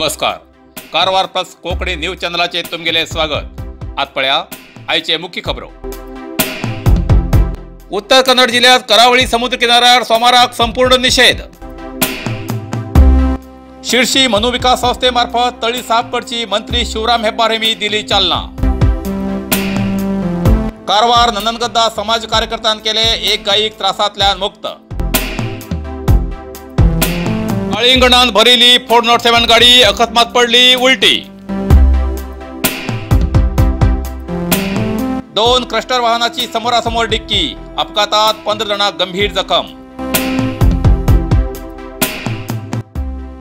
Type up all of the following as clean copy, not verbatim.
नमस्कार. Karwar plus Konkani news चॅनलाचे तुमगेले स्वागत. आज पळया आयचे मुख्य खबरो. उत्तर कन्नड जिल्ह्यात करावळी समुद्र किनाऱ्यावर सोमाराक संपूर्ण निषेध. शिर्शी मनोविकास संस्थेमार्फत तळी साफ करची मंत्री शिवराम हेब्बार यांनी दिली चालना. कारवार नंदनगद्दा समाज कार्यकर्त्यान केले एक गायीक त्रासातल्यान मुक्त. काळिंगणात भरिली 407 गाडी अकस्मात पडली उलटी. 2 क्रस्टर वाहनाची समोरासमोर डिक्की अपघातात 15 जण गंभीर जखम.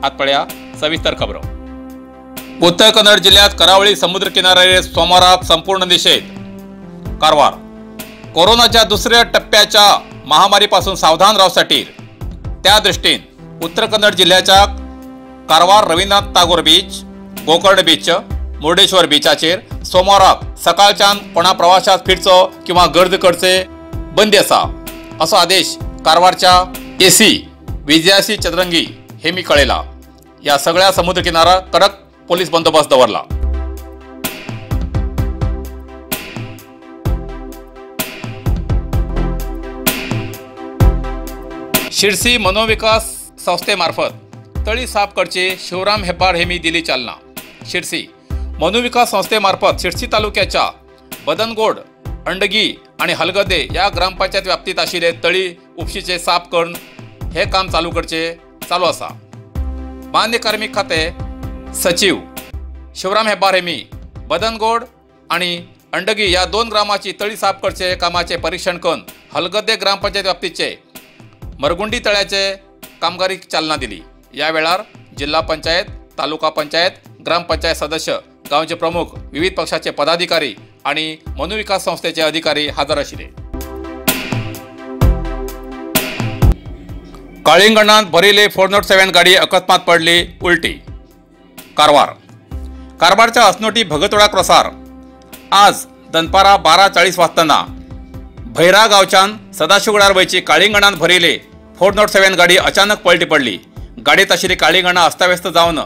आज पळया सविस्तर खबरो. उत्तर कन्नड जिल्ह्यात करावळी समुद्र किनाऱ्यावर सोमवाराक संपूर्ण निषेध. कारवार कोरोनाच्या दुसऱ्या टप्प्याच्या महामारीपासून सावधान राहण्यासाठी त्या दृष्टीने उत्तर कन्नड जिल्ह्याच्या कारवार रवींद्रनाथ टागोर बीच, गोकर्ण बीच, मुर्डेश्वर बीचाचेर सोमवाराक सकाळच्यान कोणा प्रवाशात फिरचो किंवा गर्द करचे बंदी आसा असो आदेश कारवारच्या एसी विजयासी चतरंगी हेमी कळयला. या सगळ्या समुद्र किनाऱ्यार कडक पोलीस बंदोबस्त दवरला. शिर्सी मनोविकास संस्थेमार्फत तळी साफ करचे शिवराम हेब्बार हेमी दिली चालना. शिर्सी मनोविकास संस्थेमार्फत शिर्सी तालुक्याच्या बदनगोड, अंडगी आणि हलगदे या ग्रामपंचायत व्याप्तीत आशिल्ले तळी उपशीचे साफ करून हे काम चालू आसा. मान्य कार्मिक खाते सचिव शिवराम हेब्बार हेमी बदनगोड आणि अंडगी या 2 ग्रामाची तळी साफ करचे कामाचे परीक्षण करून हलगदे ग्रामपंचायत व्याप्तीचे मरगुंडी तळ्याचे कामगारीक चालना दिली. या वेळार जिल्हा पंचायत, तालुका पंचायत, ग्रामपंचायत सदस्य, गावचे प्रमुख, विविध पक्षाचे पदाधिकारी आणि मनोविकास संस्थेचे अधिकारी हजर आशिल्ले. काळिंगणात भरिले 407 गाडी अकस्मात पडली उलटी. कारवारच्या असनोटी भगतवाडा क्रॉसार आज दनपारा 12:40 वाजताना भैरा गावच्यान सदाशिवगडार वयची काळिंगणात भरिले 407 गाडी अचानक पलटी पडली. गाडीत आशिल्ली काळिंगणां अस्ताव्यस्त जावन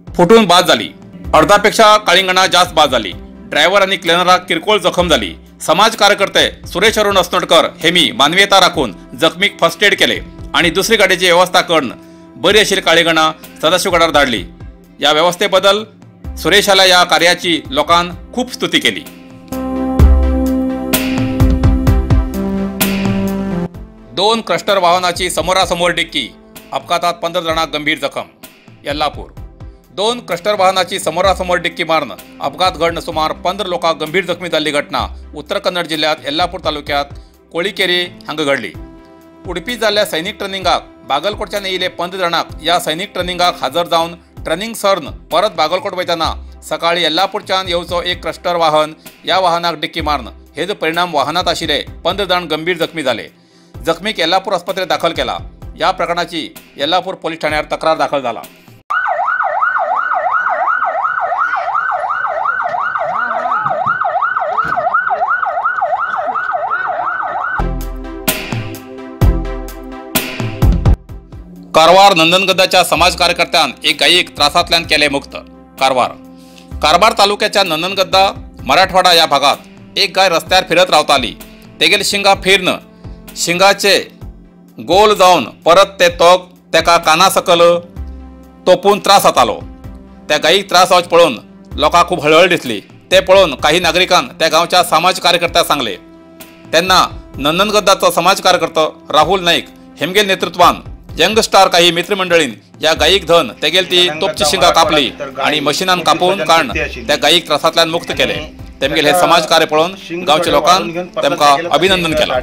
फुटून बाद जाली. अर्धापेक्षा काळिंगणां जास्त बाद जाली. ड्रायव्हर आणि क्लिनराक किरकोळ जखम झाली. समाज कार्यकर्ते सुरेश अरुण अस्नोडकर हेमी मानवीयता राखून जखमीक फर्स्ट एड केले आणि दुसरी गाडीची व्यवस्था करून बरी आशिल्ली काळिंगणां सदाशिवगडार धाडली. या व्यवस्थेबद्दल सुरेशाला या कार्याची लोकांनी खूप स्तुती केली. दोन क्रस्टर वाहनाची समोरासमोर डिक्की अपघातात 15 जण गंभीर जखम. यल्लापूर 2 क्रस्टर वाहनाची समोरासमोर डिक्की मारून अपघात घडून सुमार 15 लोक गंभीर जखमी झाली घटना उत्तर कन्नड जिल्ह्यात यल्लापूर तालुक्यात कोळीकेरी हांगा घडली. उडपी जाल्ल्या सैनिक ट्रेनिंगाक बागलकोटच्यान येयले 15 जणांक या सैनिक ट्रेनिंगाक हजर जावन ट्रेनिंग सरून परत बागलकोट वयताना सकाळी यल्लापूरच्यान येवचो एक क्रस्टर वाहन या वाहनाक डिक्की मारून हेजो परिणाम वाहनात आशिल्ले 15 जण गंभीर जखमी झाले. जखमीक यल्लापूर आस्पत्रेत दाखल केला. या प्रकरणाची यल्लापूर पोलीस ठाण्यावर तक्रार दाखल झाला. कारवार नंदनगद्दाच्या समाज कार्यकर्त्यान एक गायीक त्रासातल्यान केले मुक्त. कारवार तालुक्याच्या नंदनगद्दा मराठवाडा या भागात एक गाय रस्त्यावर फिरत रावताली. तेगेल शिंगा फिरन शिंगाचे गोल जावन परत ते तोक तेका काना सकल तोपून त्रास जातालो. त्या गायीक त्रास जावचे पळोवन लोकांक खूप हळहळ दिसली. ते पळोवन काही नागरिकांन त्या गांवच्या समाज कार्यकर्त्याक सांगले. तेन्ना नंदनगद्दाचो समाज कार्यकर्तो राहुल नाईक हेमगेल नेतृत्वान यंग स्टार काही मित्रमंडळीन या गायीक धन तेगेल ती तोपची शिंगा कापली आणि मशिनान कापून काढून त्या गायीक त्रासातल्यान मुक्त केले. तेमगेल हे समाज कार्य पळोवन गावच्या लोकांनी तेमकां अभिनंदन केलं.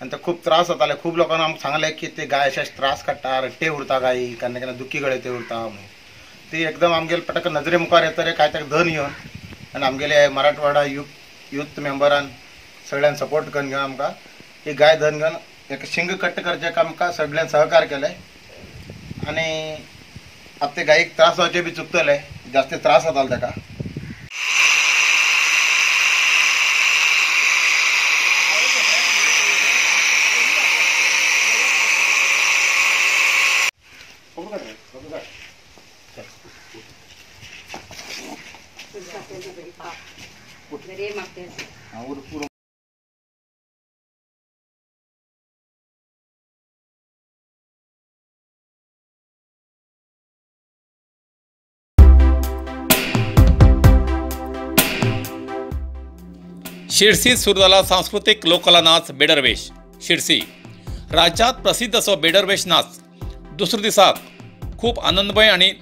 आणि खूप त्रास जाताले. खूप लोकांना आमकां सांगले की ते गाय अशें त्रास काडटा, रट्टे उरता गायी, केन्ना केन्ना दुखी गळे ते उरता म्हणून. ती एकदम आमगेले पटक नजरे मुखार येतले काय ताका धन घेवन आनी आमगेले मराठवाडा युथ मेंबरान सगळ्यांनी सपोर्ट करून घेवन आमकां ही गाय धन घेवन एक शिंग कट्ट करचें आमकां सगळ्यांनी सहकार्य केलें. आनी आतां ते गायीक त्रास जावचे बी चुकतले, जास्त त्रास जातालो ताका. शिरसीत सुरू झाला सांस्कृतिक लोककला नाच बेडरवेश. शिरसी राज्यात प्रसिद्ध असो बेडरवेश नाच दुसऱ्या दिसाक खूप आनंदमय आणि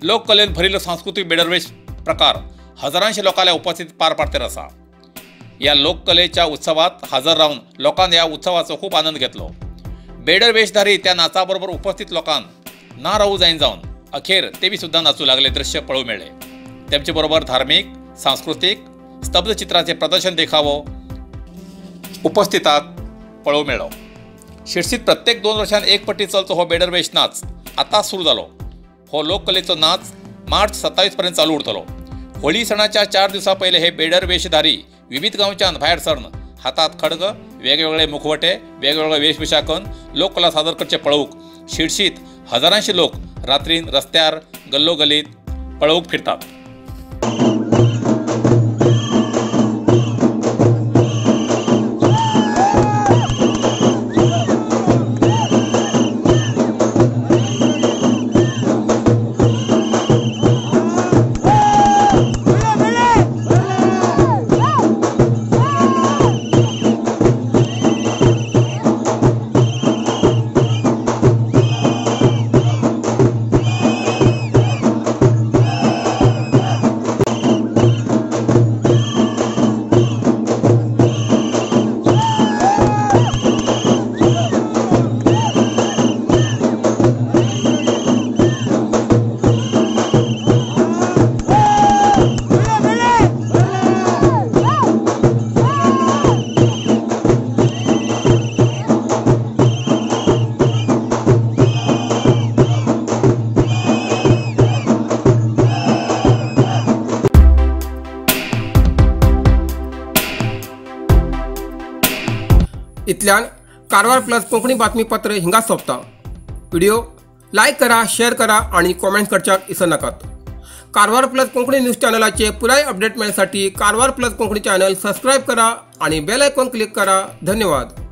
लोककलेन भरिल्लो सांस्कृतिक बेडरवेश प्रकार हजारांशी लोकांच्या उपस्थितीत पार पाडते आसा. या लोककलेच्या उत्सवात हजर राहून लोकांनी या उत्सवाचो खूप आनंद घेतलो. बेडरवेशधारी त्या नाचाबरोबर उपस्थित लोकांक ना राहू जावन अखेर तेवी सुद्धा नाचू लागले दृश्य पळोवंक मेळ्ळे. त्यांचे बरोबर धार्मिक, सांस्कृतिक स्तब्धचित्राचे प्रदर्शन देखावो उपस्थिताक पळोवंक मेळ्ळो. शिरसीत प्रत्येक 2 वर्षांत एक पट्टी चलतो हो बेडरवेश नाच आतां सुरू जालो. हो लोककलेचो नाच मार्च 27 पर्यंत चालू उरतलो. होळी सणाच्या 4 दिवसां पयले हे बेडरवेशधारी विविध गांवच्यान भायर सरून हातात खडग, वेगवेगळे मुखवटे, वेगवेगळे वेशभूषा करून लोककला सादर करचे पळोवंक शिरसीत हजारांशी लोक रात्रीन रस्त्यार गल्लोगल्लीत पळोवंक फिरतात. इतल्यान कारवार प्लस कोंकणी बातमीपत्र हिंगा सोंपता. व्हिडिओ लायक करा, शेअर करा आणि कॉमेंट करच्याक विसरनाकात. कारवार प्लस कोंकणी न्यूज चॅनलाचे पुराय अपडेट मेळण्यासाठी Karwar plus Konkani channel subscribe करा आणि बेल आयकॉन क्लिक करा. धन्यवाद.